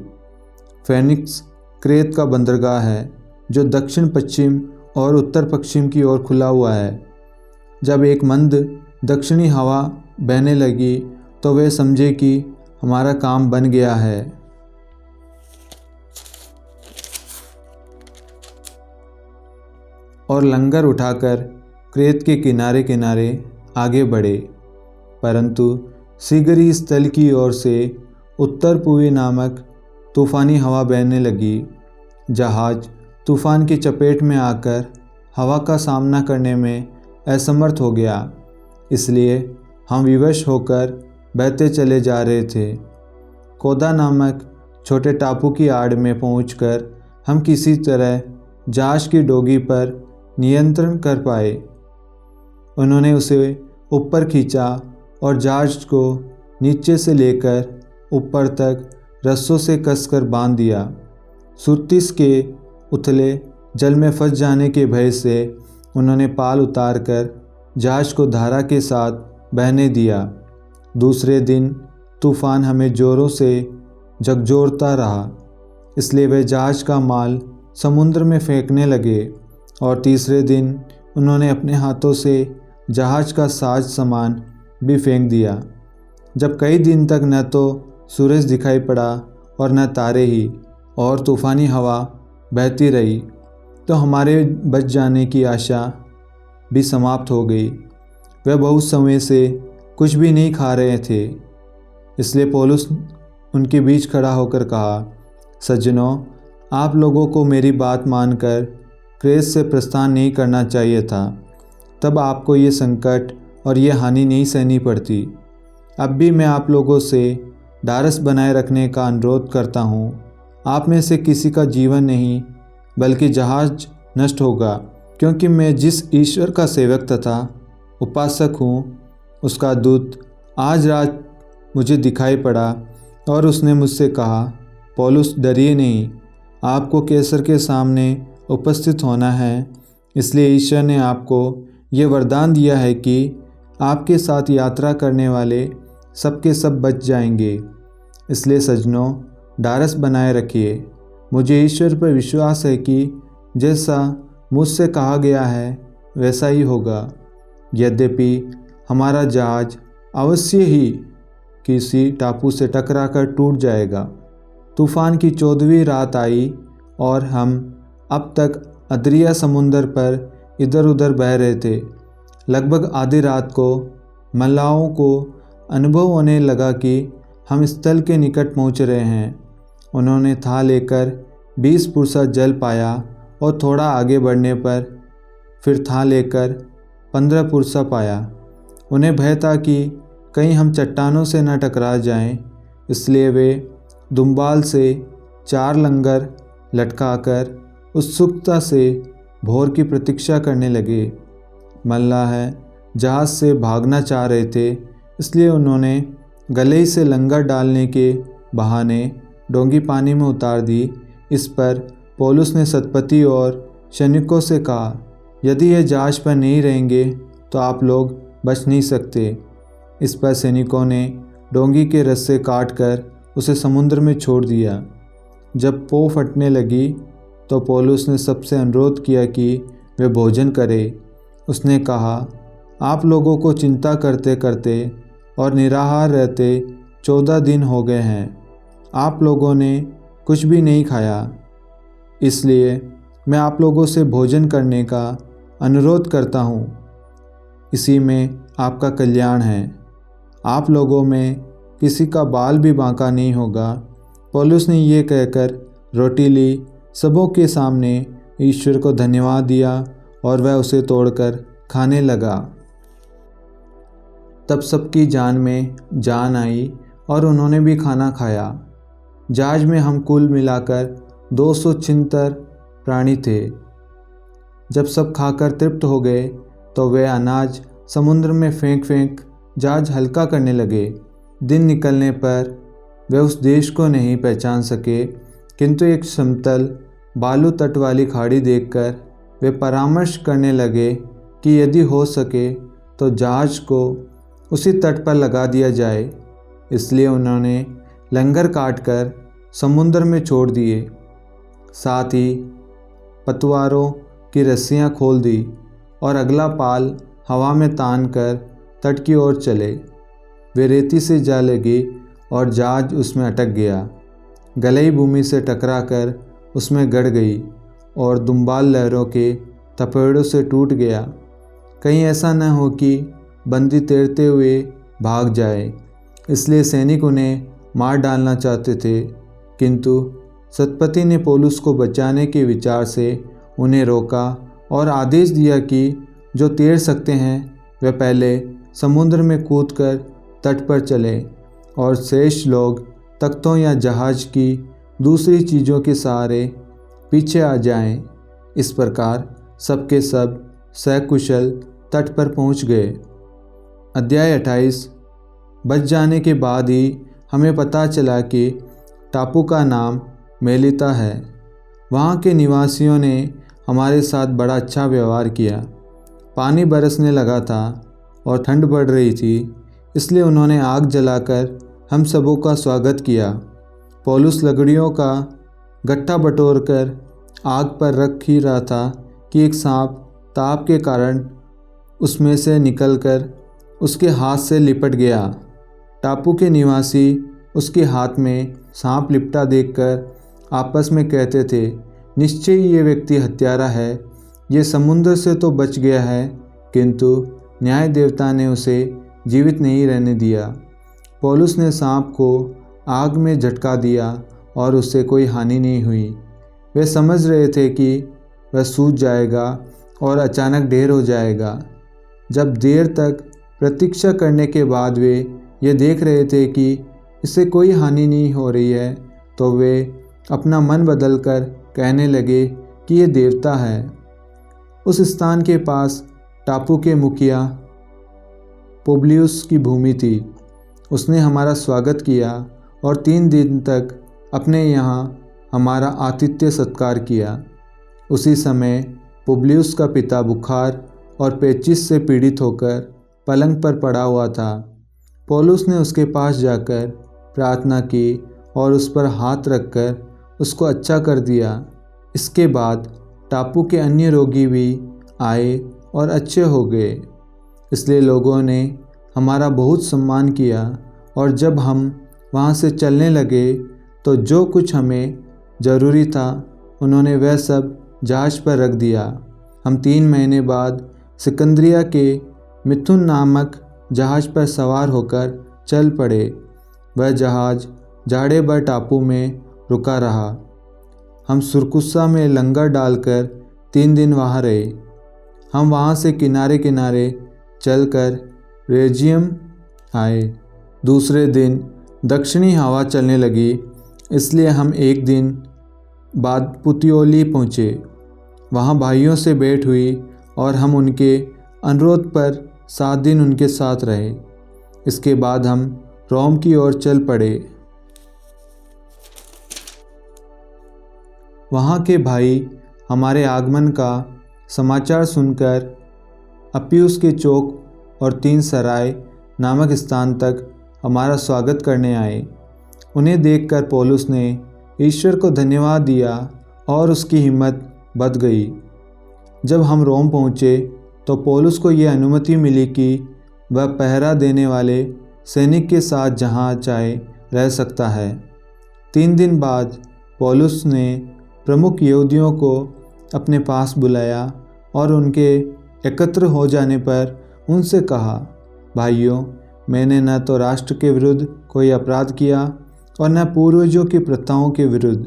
फेनिक्स क्रेत का बंदरगाह है जो दक्षिण पश्चिम और उत्तर पश्चिम की ओर खुला हुआ है। जब एक मंद दक्षिणी हवा बहने लगी तो वे समझे कि हमारा काम बन गया है। और लंगर उठाकर क्रेत के किनारे किनारे आगे बढ़े, परंतु शीघ्र ही स्थल की ओर से उत्तर पूर्वी नामक तूफ़ानी हवा बहने लगी। जहाज़ तूफ़ान की चपेट में आकर हवा का सामना करने में असमर्थ हो गया, इसलिए हम विवश होकर बहते चले जा रहे थे। कोदा नामक छोटे टापू की आड़ में पहुंचकर हम किसी तरह जहाज की डोगी पर नियंत्रण कर पाए। उन्होंने उसे ऊपर खींचा और जहाज को नीचे से लेकर ऊपर तक रस्सों से कसकर बांध दिया। सुरतिस के उथले जल में फंस जाने के भय से उन्होंने पाल उतारकर जहाज को धारा के साथ बहने दिया। दूसरे दिन तूफान हमें जोरों से झकझोरता रहा, इसलिए वे जहाज का माल समुद्र में फेंकने लगे और तीसरे दिन उन्होंने अपने हाथों से जहाज का साज सामान भी फेंक दिया। जब कई दिन तक न तो सूरज दिखाई पड़ा और न तारे ही, और तूफ़ानी हवा बहती रही, तो हमारे बच जाने की आशा भी समाप्त हो गई। वे बहुत समय से कुछ भी नहीं खा रहे थे, इसलिए पौलुस उनके बीच खड़ा होकर कहा, सज्जनों, आप लोगों को मेरी बात मानकर क्रेस से प्रस्थान नहीं करना चाहिए था, तब आपको ये संकट और ये हानि नहीं सहनी पड़ती। अब भी मैं आप लोगों से ढाढ़स बनाए रखने का अनुरोध करता हूँ। आप में से किसी का जीवन नहीं बल्कि जहाज नष्ट होगा, क्योंकि मैं जिस ईश्वर का सेवक तथा उपासक हूँ, उसका दूत आज रात मुझे दिखाई पड़ा और उसने मुझसे कहा, पौलुस, डरिए नहीं, आपको कैसर के सामने उपस्थित होना है, इसलिए ईश्वर ने आपको ये वरदान दिया है कि आपके साथ यात्रा करने वाले सबके सब बच जाएंगे। इसलिए सज्जनों, ढाढ़स बनाए रखिए। मुझे ईश्वर पर विश्वास है कि जैसा मुझसे कहा गया है वैसा ही होगा। यद्यपि हमारा जहाज अवश्य ही किसी टापू से टकराकर टूट जाएगा। तूफ़ान की 14वीं रात आई और हम अब तक अद्रिया समुंदर पर इधर उधर बह रहे थे। लगभग आधी रात को मल्लाहों को अनुभव होने लगा कि हम स्थल के निकट पहुंच रहे हैं। उन्होंने थाह लेकर 20 पुरसा जल पाया और थोड़ा आगे बढ़ने पर फिर थाह लेकर 15 पुरसा पाया। उन्हें भय था कि कहीं हम चट्टानों से न टकरा जाएं, इसलिए वे दुम्बाल से 4 लंगर लटकाकर उत्सुकता से भोर की प्रतीक्षा करने लगे। मल्लाह जहाज़ से भागना चाह रहे थे, इसलिए उन्होंने गले से लंगर डालने के बहाने डोंगी पानी में उतार दी। इस पर पौलुस ने सतपति और सैनिकों से कहा, यदि यह जहाज पर नहीं रहेंगे तो आप लोग बच नहीं सकते। इस पर सैनिकों ने डोंगी के रस्से काटकर उसे समुद्र में छोड़ दिया। जब पौ फटने लगी तो पौलुस ने सबसे अनुरोध किया कि वे भोजन करें। उसने कहा, आप लोगों को चिंता करते करते और निराहार रहते 14 दिन हो गए हैं। आप लोगों ने कुछ भी नहीं खाया, इसलिए मैं आप लोगों से भोजन करने का अनुरोध करता हूँ। इसी में आपका कल्याण है। आप लोगों में किसी का बाल भी बांका नहीं होगा। पौलुस ने ये कहकर रोटी ली, सबों के सामने ईश्वर को धन्यवाद दिया और वह उसे तोड़कर खाने लगा। तब सबकी जान में जान आई और उन्होंने भी खाना खाया। जहाज में हम कुल मिलाकर 276 प्राणी थे। जब सब खाकर तृप्त हो गए तो वे अनाज समुद्र में फेंक जहाज हल्का करने लगे। दिन निकलने पर वे उस देश को नहीं पहचान सके, किंतु एक समतल बालू तट वाली खाड़ी देखकर वे परामर्श करने लगे कि यदि हो सके तो जहाज को उसी तट पर लगा दिया जाए। इसलिए उन्होंने लंगर काटकर समुद्र में छोड़ दिए, साथ ही पतवारों की रस्सियां खोल दी और अगला पाल हवा में तान कर तट की ओर चले। वे रेती से जा लगे और जहाज उसमें अटक गया। गलई भूमि से टकराकर उसमें गड़ गई और दुम्बाल लहरों के थपेड़ों से टूट गया। कहीं ऐसा न हो कि बंदी तैरते हुए भाग जाए, इसलिए सैनिक उन्हें मार डालना चाहते थे, किंतु सतपति ने पौलुस को बचाने के विचार से उन्हें रोका और आदेश दिया कि जो तैर सकते हैं वे पहले समुद्र में कूदकर तट पर चले और शेष लोग तख्तों या जहाज की दूसरी चीज़ों के सहारे पीछे आ जाएं। इस प्रकार सबके सब सकुशल तट पर पहुंच गए। अध्याय 28। बच जाने के बाद ही हमें पता चला कि टापू का नाम मेलिता है। वहाँ के निवासियों ने हमारे साथ बड़ा अच्छा व्यवहार किया। पानी बरसने लगा था और ठंड बढ़ रही थी, इसलिए उन्होंने आग जलाकर हम सबों का स्वागत किया। पौलुस लकड़ियों का गट्ठा बटोरकर आग पर रख ही रहा था कि एक सांप ताप के कारण उसमें से निकलकर उसके हाथ से लिपट गया। टापू के निवासी उसके हाथ में सांप लिपटा देखकर आपस में कहते थे, निश्चय ये व्यक्ति हत्यारा है। ये समुद्र से तो बच गया है, किंतु न्याय देवता ने उसे जीवित नहीं रहने दिया। पौलुस ने सांप को आग में झटका दिया और उससे कोई हानि नहीं हुई। वे समझ रहे थे कि वह सूज जाएगा और अचानक ढेर हो जाएगा। जब देर तक प्रतीक्षा करने के बाद वे ये देख रहे थे कि इससे कोई हानि नहीं हो रही है, तो वे अपना मन बदलकर कहने लगे कि ये देवता है। उस स्थान के पास टापू के मुखिया पुबलियुस की भूमि थी। उसने हमारा स्वागत किया और 3 दिन तक अपने यहाँ हमारा आतिथ्य सत्कार किया। उसी समय पुबलियुस का पिता बुखार और पेचिश से पीड़ित होकर पलंग पर पड़ा हुआ था। पौलुस ने उसके पास जाकर प्रार्थना की और उस पर हाथ रखकर उसको अच्छा कर दिया। इसके बाद टापू के अन्य रोगी भी आए और अच्छे हो गए। इसलिए लोगों ने हमारा बहुत सम्मान किया और जब हम वहाँ से चलने लगे तो जो कुछ हमें ज़रूरी था उन्होंने वह सब जहाज़ पर रख दिया। हम 3 महीने बाद सिकंदरिया के मिथुन नामक जहाज़ पर सवार होकर चल पड़े। वह जहाज़ जाड़े भर टापू में रुका रहा। हम सुरकुस्सा में लंगर डालकर 3 दिन वहाँ रहे। हम वहाँ से किनारे किनारे चलकर रेजियम आए। दूसरे दिन दक्षिणी हवा चलने लगी, इसलिए हम 1 दिन बाद पुतियोली पहुँचे। वहाँ भाइयों से भेंट हुई और हम उनके अनुरोध पर 7 दिन उनके साथ रहे। इसके बाद हम रोम की ओर चल पड़े। वहाँ के भाई हमारे आगमन का समाचार सुनकर अप्पियुस के चौक और 3 सराय नामक स्थान तक हमारा स्वागत करने आए। उन्हें देखकर पौलुस ने ईश्वर को धन्यवाद दिया और उसकी हिम्मत बढ़ गई। जब हम रोम पहुँचे तो पौलुस को यह अनुमति मिली कि वह पहरा देने वाले सैनिक के साथ जहाँ चाहे रह सकता है। 3 दिन बाद पौलुस ने प्रमुख यहूदियों को अपने पास बुलाया और उनके एकत्र हो जाने पर उनसे कहा, भाइयों, मैंने न तो राष्ट्र के विरुद्ध कोई अपराध किया और न पूर्वजों की प्रथाओं के विरुद्ध,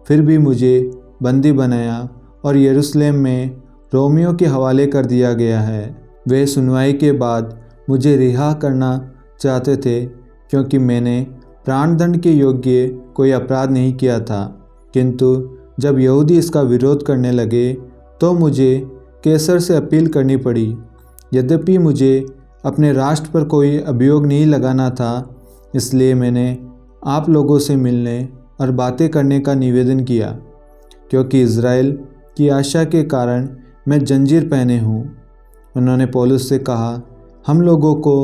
फिर भी मुझे बंदी बनाया और यरूशलेम में रोमियों के हवाले कर दिया गया है। वे सुनवाई के बाद मुझे रिहा करना चाहते थे, क्योंकि मैंने प्राणदंड के योग्य कोई अपराध नहीं किया था। किंतु जब यहूदी इसका विरोध करने लगे तो मुझे कैसर से अपील करनी पड़ी। यद्यपि मुझे अपने राष्ट्र पर कोई अभियोग नहीं लगाना था, इसलिए मैंने आप लोगों से मिलने और बातें करने का निवेदन किया, क्योंकि इज़राइल की आशा के कारण मैं जंजीर पहने हूँ। उन्होंने पौलुस से कहा, हम लोगों को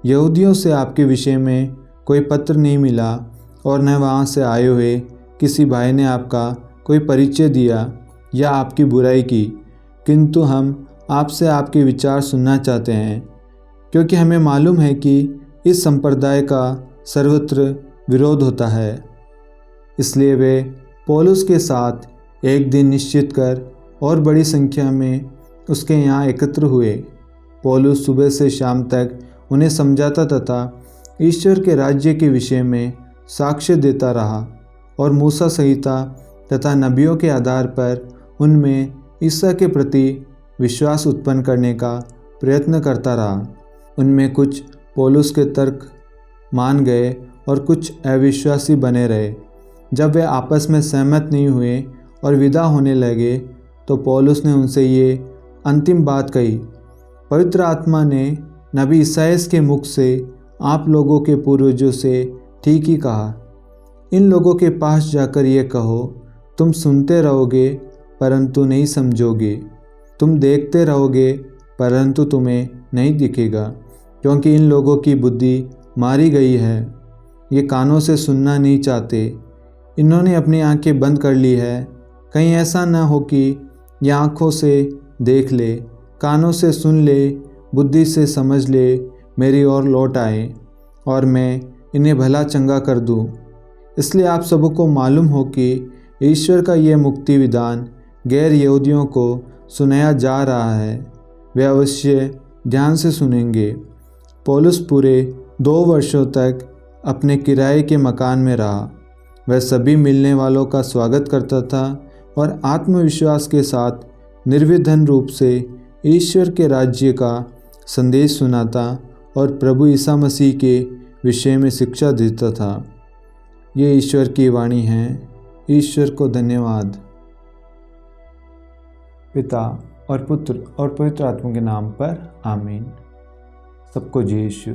यहूदियों से आपके विषय में कोई पत्र नहीं मिला और न वहाँ से आए हुए किसी भाई ने आपका कोई परिचय दिया या आपकी बुराई की, किंतु हम आपसे आपके विचार सुनना चाहते हैं, क्योंकि हमें मालूम है कि इस संप्रदाय का सर्वत्र विरोध होता है। इसलिए वे पौलुस के साथ एक दिन निश्चित कर और बड़ी संख्या में उसके यहाँ एकत्र हुए। पौलुस सुबह से शाम तक उन्हें समझाता तथा ईश्वर के राज्य के विषय में साक्ष्य देता रहा और मूसा संहिता तथा नबियों के आधार पर उनमें ईसा के प्रति विश्वास उत्पन्न करने का प्रयत्न करता रहा। उनमें कुछ पौलुस के तर्क मान गए और कुछ अविश्वासी बने रहे। जब वे आपस में सहमत नहीं हुए और विदा होने लगे तो पौलुस ने उनसे ये अंतिम बात कही, पवित्र आत्मा ने नबी ईसाइयाह के मुख से आप लोगों के पूर्वजों से ठीक ही कहा। इन लोगों के पास जाकर ये कहो, तुम सुनते रहोगे परंतु नहीं समझोगे, तुम देखते रहोगे परंतु तुम्हें नहीं दिखेगा, क्योंकि इन लोगों की बुद्धि मारी गई है। ये कानों से सुनना नहीं चाहते, इन्होंने अपनी आंखें बंद कर ली है। कहीं ऐसा न हो कि ये आँखों से देख ले, कानों से सुन ले, बुद्धि से समझ ले, मेरी ओर लौट आए और मैं इन्हें भला चंगा कर दूँ। इसलिए आप सबको मालूम हो कि ईश्वर का ये मुक्ति विधान गैर यहूदियों को सुनाया जा रहा है। वे अवश्य ध्यान से सुनेंगे। पौलुस पूरे 2 वर्षों तक अपने किराए के मकान में रहा। वह सभी मिलने वालों का स्वागत करता था और आत्मविश्वास के साथ निर्विघ्न रूप से ईश्वर के राज्य का संदेश सुनाता और प्रभु ईसा मसीह के विषय में शिक्षा देता था। ये ईश्वर की वाणी है। ईश्वर को धन्यवाद। पिता और पुत्र और पवित्र आत्मा के नाम पर आमीन। सबको जय यीशु।